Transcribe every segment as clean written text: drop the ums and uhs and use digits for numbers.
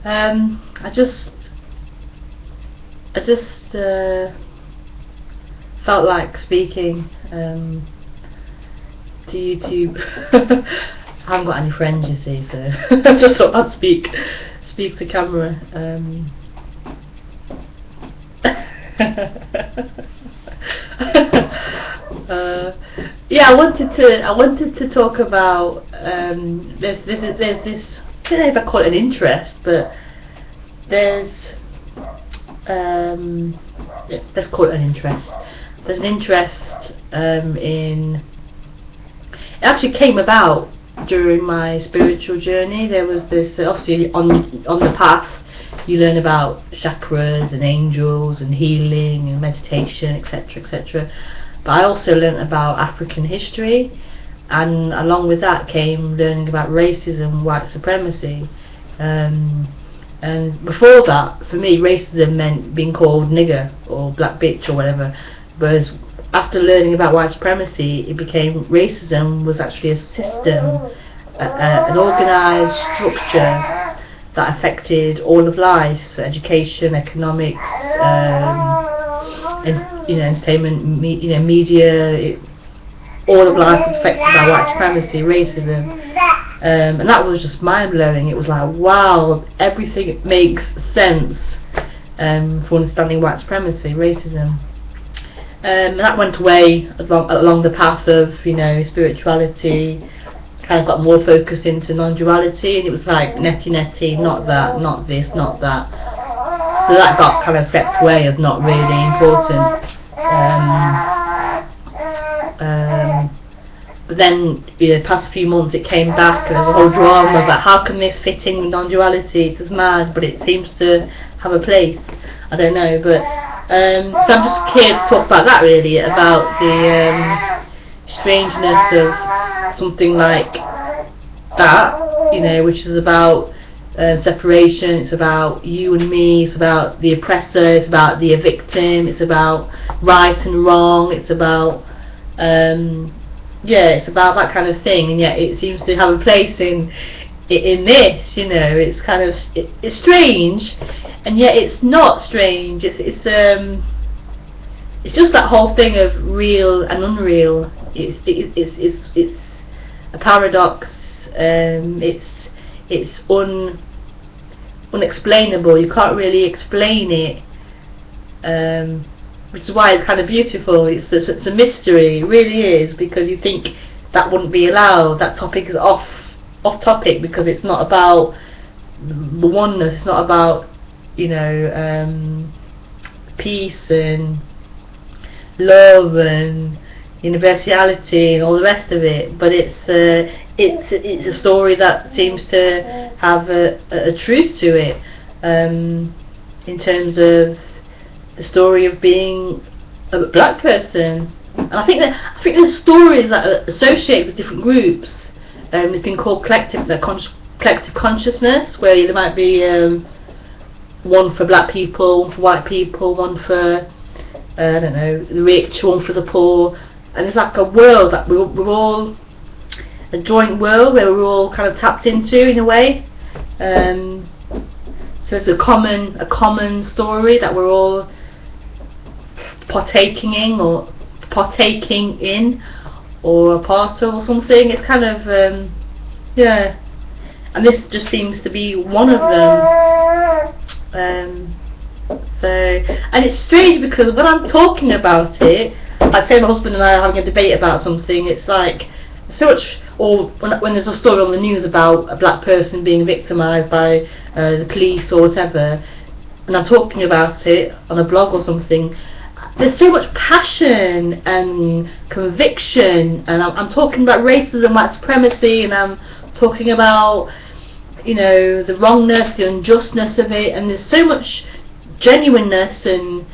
I just felt like speaking to YouTube. I haven't got any friends, you see, so I just thought I'd speak to camera. Yeah, I wanted to talk about there's this, I don't know if I call it an interest, but there's let's call it an interest. There's an interest in. It actually came about during my spiritual journey. There was this, obviously on the path you learn about chakras and angels and healing and meditation, etc., etc. But I also learned about African history, and along with that came learning about racism, white supremacy. And before that, for me, racism meant being called nigger or black bitch or whatever. Whereas after learning about white supremacy, it became racism was actually a system, an organised structure that affected all of life, so education, economics, entertainment, media. All of life was affected by white supremacy, racism, and that was just mind blowing. It was like, wow, everything makes sense for understanding white supremacy, racism. And that went away along the path of spirituality. Kind of got more focused into non-duality, and it was like netty, not that, not this, not that. So that got kind of swept away as not really important. But then, the past few months, it came back, and there's a whole drama about how can this fit in with non-duality. It's just mad, but it seems to have a place. I don't know, but so I'm just here to talk about that, really, about the strangeness of something like that, which is about separation. It's about you and me. It's about the oppressor. It's about the victim. It's about right and wrong. It's about it's about that kind of thing. And yet it seems to have a place in this. It's kind of it's strange, and yet it's not strange. It's just that whole thing of real and unreal. It's a paradox. It's unexplainable. You can't really explain it, which is why it's kind of beautiful. It's a mystery. It really is, because you think that wouldn't be allowed. That topic is off topic, because it's not about the oneness. It's not about peace and love and universality and all the rest of it, but it's a story that seems to have a truth to it, in terms of the story of being a black person. And I think there's stories that are associated with different groups. It's been called collective consciousness, where there might be one for black people, one for white people, one for I don't know, the rich, one for the poor. And it's like a world that we're all, a joint world where we're all kind of tapped into in a way. So it's a common story that we're all partaking in or a part of or something. It's kind of and this just seems to be one of them. And it's strange, because when I'm talking about it, like say my husband and I are having a debate about something, it's like so much, or when there's a story on the news about a black person being victimised by the police or whatever, and I'm talking about it on a blog or something, there's so much passion and conviction, and I'm talking about racism, white supremacy, and I'm talking about the wrongness, the unjustness of it, and there's so much genuineness and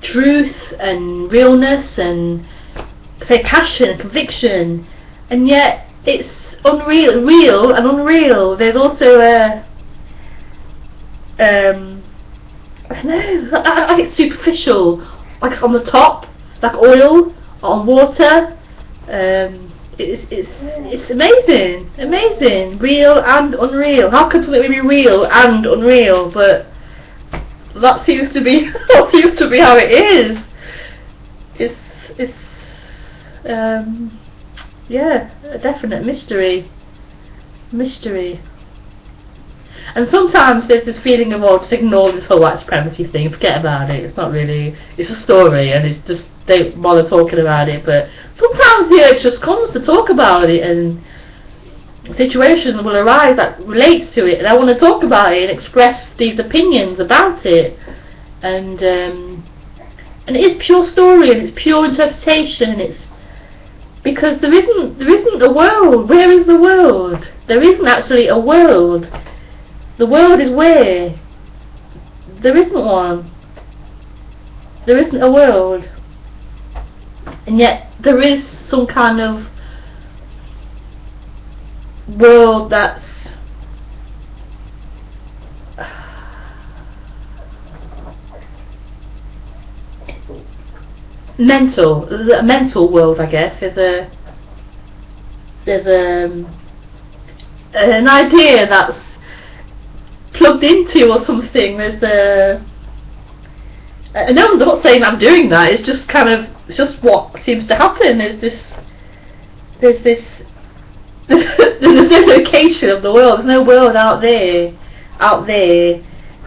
truth and realness and say passion and conviction, and yet it's real and unreal. There's also a I don't know, like it's superficial, like on the top, like oil on water, it's amazing, real and unreal. How could something be real and unreal? But that seems to be how it is. It's yeah, a definite mystery. And sometimes there's this feeling of, oh, just ignore this whole white supremacy thing, forget about it, it's not really, it's a story, and it's just, don't bother talking about it. But sometimes the urge just comes to talk about it, and situations will arise that relates to it, and I want to talk about it and express these opinions about it. And it is pure story, and it's pure interpretation, and it's because there isn't a world. Where is the world? There isn't actually a world. The world is where? There isn't one. There isn't a world. And yet there is some kind of world that's mental. There's a mental world, I guess. There's an idea that's plugged into or something. No, I'm not saying I'm doing that. It's just kind of, it's just what seems to happen. There's this location of the world. There's no world out there.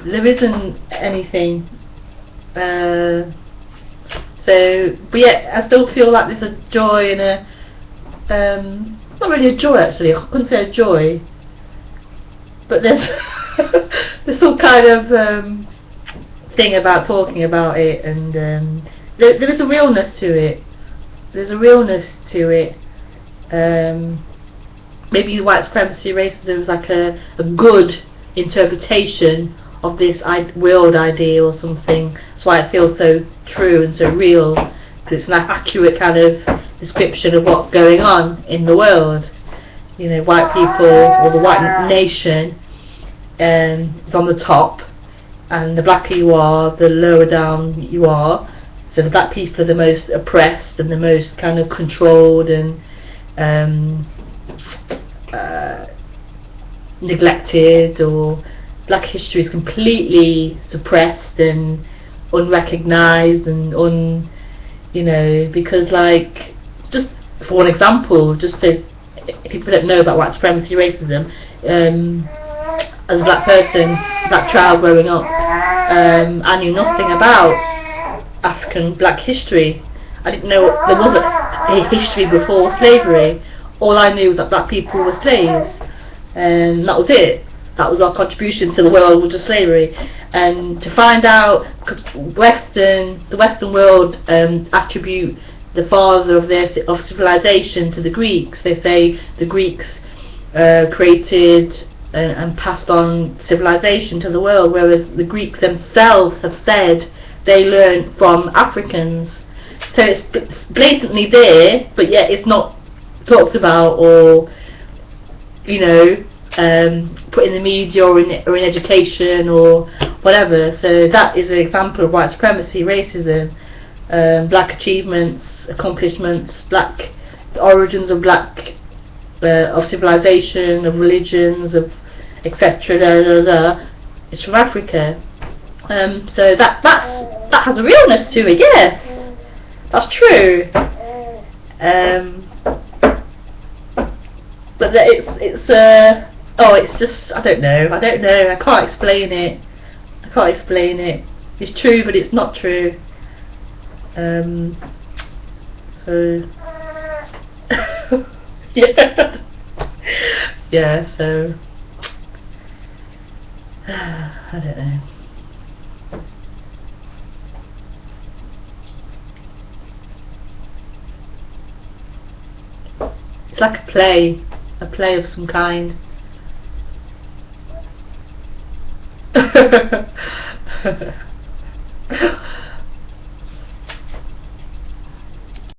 There isn't anything. So, but yet I still feel like there's a joy and a not really a joy actually. I couldn't say a joy, but there's there's some kind of thing about talking about it, and there is a realness to it. There's a realness to it. Maybe white supremacy racism is like a good interpretation of this world idea or something. That's why it feels so true and so real, because it's an accurate kind of description of what's going on in the world. You know, white people, or the white nation, is on the top, and the blacker you are, the lower down you are. So the black people are the most oppressed and the most kind of controlled and neglected, or black history is completely suppressed and unrecognised and because, like, just for one example, just to, if people don't know about white supremacy racism, as a black person, black child growing up, I knew nothing about African black history. I didn't know there was a history before slavery. All I knew was that black people were slaves, and that was it. That was our contribution to the world, was just slavery. And to find out, because the Western world attribute the father of civilization to the Greeks. They say the Greeks created and passed on civilization to the world, whereas the Greeks themselves have said they learned from Africans. So it's blatantly there, but yet it's not talked about, or put in the media or in education or whatever. So that is an example of white supremacy, racism, black achievements, accomplishments, the origins of of civilization, of religions, of etc. It's from Africa. So that has a realness to it. Yes, that's true. But it's just, I don't know, I can't explain it. It's true, but it's not true. So so I don't know. It's like a play of some kind.